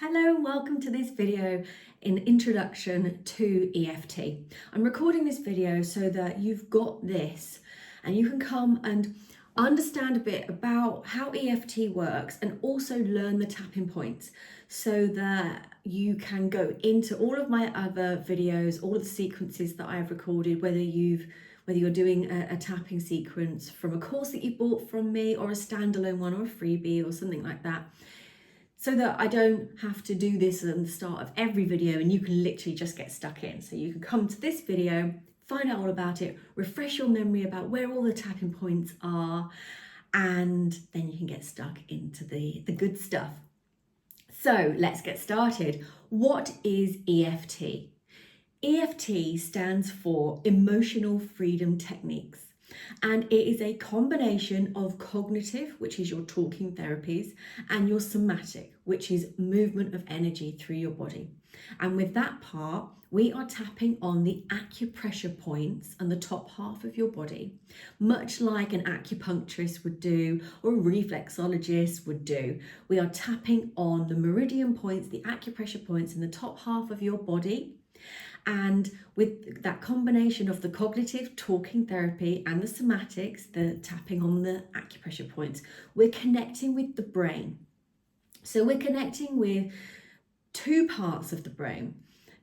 Hello, welcome to this video in introduction to EFT. I'm recording this video so that you've got this and you can come and understand a bit about how EFT works and also learn the tapping points so that you can go into all of my other videos, all of the sequences that I've recorded, whether you're doing a tapping sequence from a course that you bought from me or a standalone one or a freebie or something like that, so that I don't have to do this at the start of every video and you can literally just get stuck in. So you can come to this video, find out all about it, refresh your memory about where all the tapping points are, and then you can get stuck into the good stuff. So let's get started. What is EFT? EFT stands for Emotional Freedom Techniques. And it is a combination of cognitive, which is your talking therapies, and your somatic, which is movement of energy through your body. And with that part, we are tapping on the acupressure points and the top half of your body, much like an acupuncturist would do or a reflexologist would do. We are tapping on the meridian points, the acupressure points in the top half of your body. And with that combination of the cognitive talking therapy and the somatics, the tapping on the acupressure points, we're connecting with the brain. So we're connecting with two parts of the brain.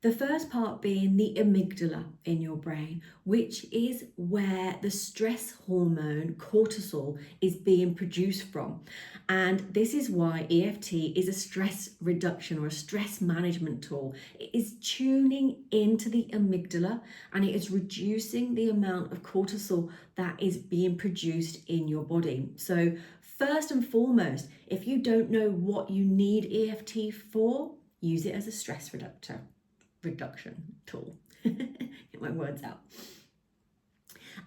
The first part being the amygdala in your brain, which is where the stress hormone cortisol is being produced from. And this is why EFT is a stress reduction or a stress management tool. It is tuning into the amygdala and it is reducing the amount of cortisol that is being produced in your body. So first and foremost, if you don't know what you need EFT for, use it as a stress reduction tool. Get my words out.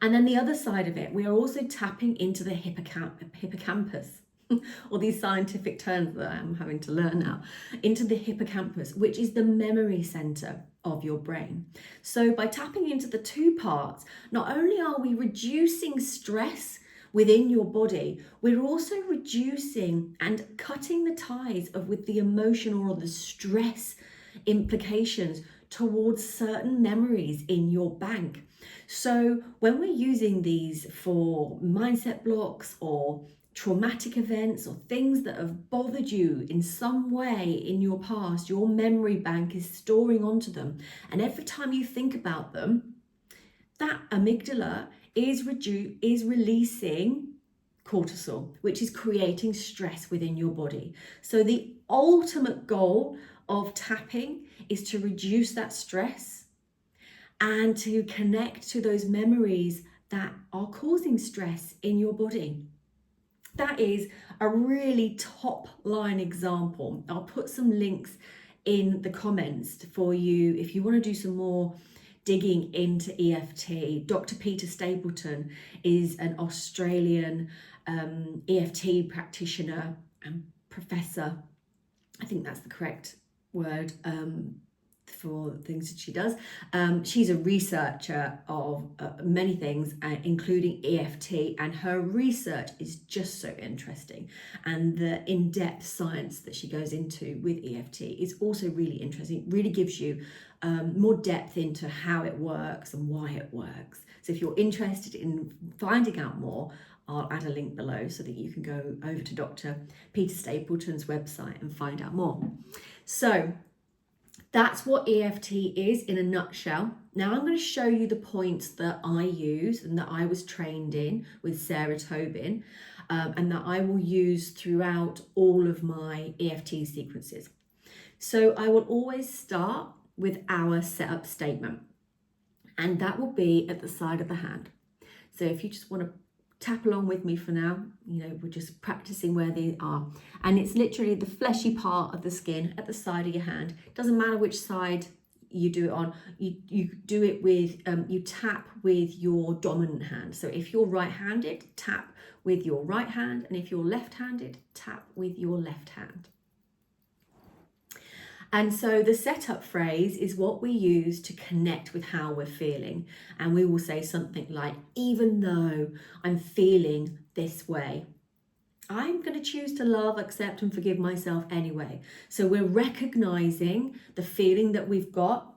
And then the other side of it, we are also tapping into the hippocampus, all these scientific terms that I'm having to learn now, into the hippocampus, which is the memory center of your brain. So by tapping into the two parts, not only are we reducing stress within your body, we're also reducing and cutting the ties with the emotional or the stress implications towards certain memories in your bank. So when we're using these for mindset blocks or traumatic events or things that have bothered you in some way in your past, your memory bank is storing onto them. And every time you think about them, that amygdala is releasing cortisol, which is creating stress within your body. So the ultimate goal of tapping is to reduce that stress and to connect to those memories that are causing stress in your body. That is a really top line example. I'll put some links in the comments for you if you want to do some more digging into EFT. Dr. Peter Stapleton is an Australian EFT practitioner and professor. I think that's the correct word for things that she does. She's a researcher of many things, including EFT, and her research is just so interesting. And the in-depth science that she goes into with EFT is also really interesting. It really gives you more depth into how it works and why it works. So if you're interested in finding out more, I'll add a link below so that you can go over to Dr. Peter Stapleton's website and find out more. So that's what EFT is in a nutshell. Now I'm going to show you the points that I use and that I was trained in with Sarah Tobin, and that I will use throughout all of my EFT sequences. So I will always start with our setup statement, and that will be at the side of the hand. So if you just want to tap along with me for now, we're just practicing where they are. And it's literally the fleshy part of the skin at the side of your hand. Doesn't matter which side you do it on. You do it with, you tap with your dominant hand. So if you're right-handed, tap with your right hand. And if you're left-handed, tap with your left hand. And so the setup phrase is what we use to connect with how we're feeling. And we will say something like, even though I'm feeling this way, I'm going to choose to love, accept, and forgive myself anyway. So we're recognizing the feeling that we've got,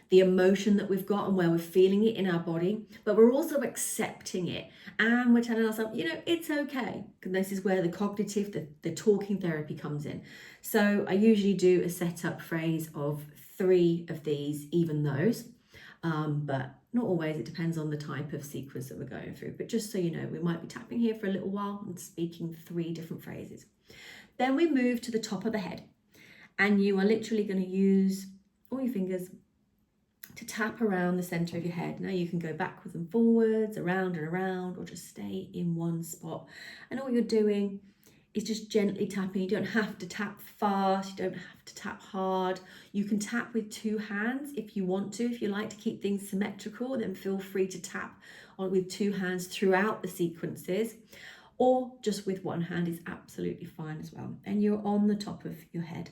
the emotion that we've got, and where we're feeling it in our body, but we're also accepting it. And we're telling ourselves, it's okay. And this is where the cognitive, the talking therapy comes in. So I usually do a setup phrase of 3 of these, even those. But not always, it depends on the type of sequence that we're going through. But just so you know, we might be tapping here for a little while and speaking 3 different phrases. Then we move to the top of the head, and you are literally going to use all your fingers to tap around the center of your head. Now you can go backwards and forwards, around and around, or just stay in one spot. And all you're doing is just gently tapping. You don't have to tap fast, you don't have to tap hard. You can tap with 2 hands if you want to. If you like to keep things symmetrical, then feel free to tap on with 2 hands throughout the sequences, or just with 1 hand is absolutely fine as well. And you're on the top of your head.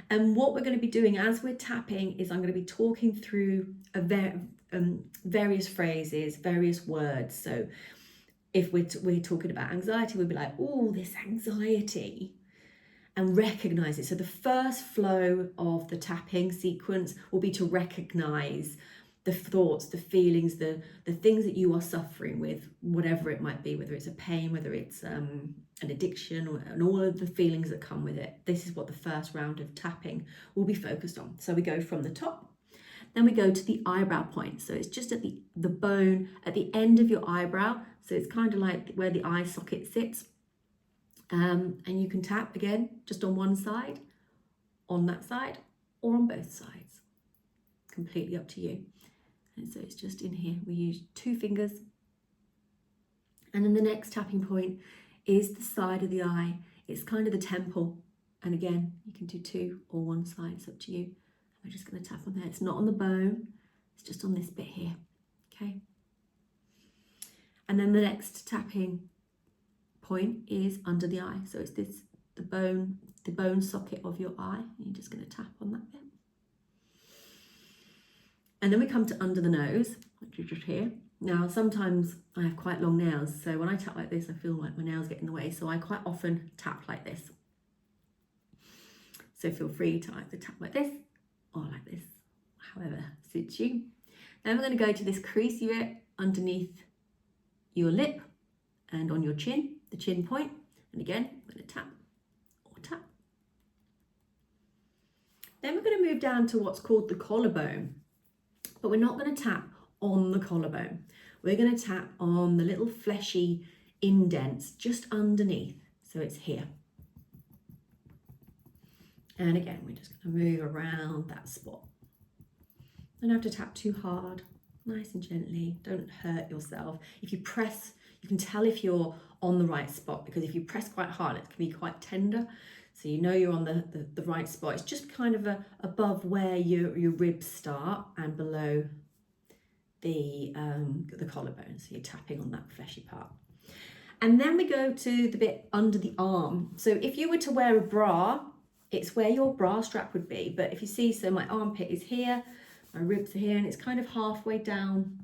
And what we're going to be doing as we're tapping is I'm going to be talking through various phrases, various words. So if we're talking about anxiety, we'll be like, oh, this anxiety, and recognize it. So the first flow of the tapping sequence will be to recognize the thoughts, the feelings, the things that you are suffering with, whatever it might be, whether it's a pain, whether it's an addiction, and all of the feelings that come with it. This is what the first round of tapping will be focused on. So we go from the top, then we go to the eyebrow point. So it's just at the bone at the end of your eyebrow. So it's kind of like where the eye socket sits. And you can tap again just on one side, on that side, or on both sides. Completely up to you. And so it's just in here. We use 2 fingers. And then the next tapping point is the side of the eye. It's kind of the temple. And again, you can do 2 or 1 side, it's up to you. We're just going to tap on there. It's not on the bone, it's just on this bit here. Okay. And then the next tapping point is under the eye. So it's the bone socket of your eye. And you're just going to tap on that bit. And then we come to under the nose, which is just here. Now, sometimes I have quite long nails, so when I tap like this, I feel like my nails get in the way, so I quite often tap like this. So feel free to either tap like this or like this, however suits you. Then we're going to go to this creasy bit underneath your lip and on your chin, the chin point. And again, I'm going to tap or tap. Then we're going to move down to what's called the collarbone. But we're not going to tap on the collarbone. We're going to tap on the little fleshy indents just underneath. So it's here. And again, we're just going to move around that spot. Don't have to tap too hard. Nice and gently. Don't hurt yourself. If you press, you can tell if you're on the right spot, because if you press quite hard, it can be quite tender. So you know you're on the right spot. It's just kind of above where your ribs start and below the collarbone. So you're tapping on that fleshy part. And then we go to the bit under the arm. So if you were to wear a bra, it's where your bra strap would be. But if you see, so my armpit is here, my ribs are here, and it's kind of halfway down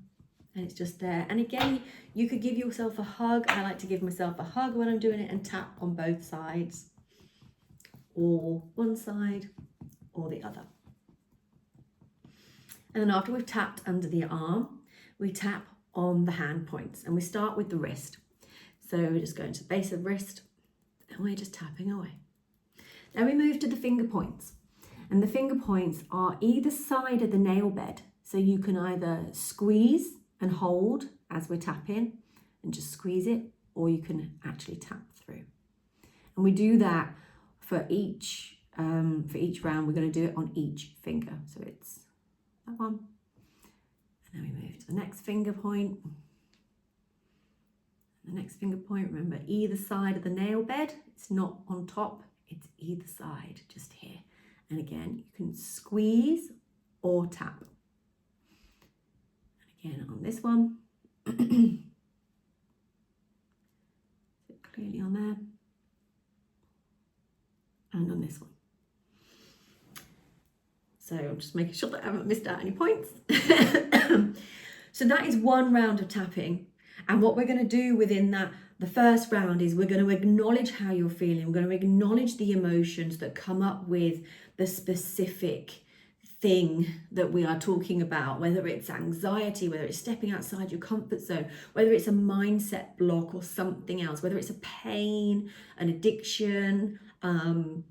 and it's just there. And again, you could give yourself a hug. I like to give myself a hug when I'm doing it and tap on both sides, or one side or the other. And then after we've tapped under the arm, we tap on the hand points, and we start with the wrist. So we're just going to the base of the wrist and we're just tapping away. Then we move to the finger points, and the finger points are either side of the nail bed. So you can either squeeze and hold as we're tapping and just squeeze it, or you can actually tap through. And we do that for each round. We're going to do it on each finger. So it's that one. And then we move to the next finger point. The next finger point, remember, either side of the nail bed. It's not on top, it's either side, just here. And again, you can squeeze or tap. And again, on this one. Clearly on there. And on this one. So I'm just making sure that I haven't missed out any points. So that is one round of tapping. And what we're going to do within that, The first round is we're going to acknowledge how you're feeling. We're going to acknowledge the emotions that come up with the specific thing that we are talking about, whether it's anxiety, whether it's stepping outside your comfort zone, whether it's a mindset block or something else, whether it's a pain, an addiction, trying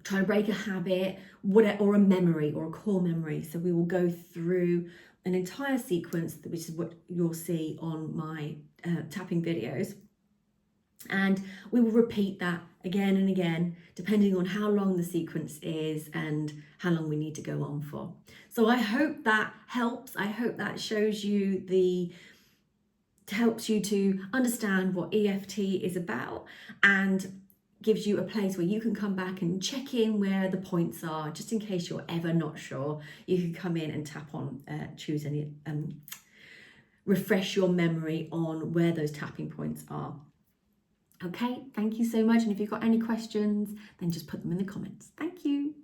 to break a habit, whatever, or a memory or a core memory. So we will go through an entire sequence, which is what you'll see on my tapping videos. And we will repeat that again and again, depending on how long the sequence is and how long we need to go on for. So I hope that helps. I hope that shows you helps you to understand what EFT is about and gives you a place where you can come back and check in where the points are, just in case you're ever not sure. You can come in and tap on, choose any, refresh your memory on where those tapping points are. Okay, thank you so much. And if you've got any questions, then just put them in the comments. Thank you.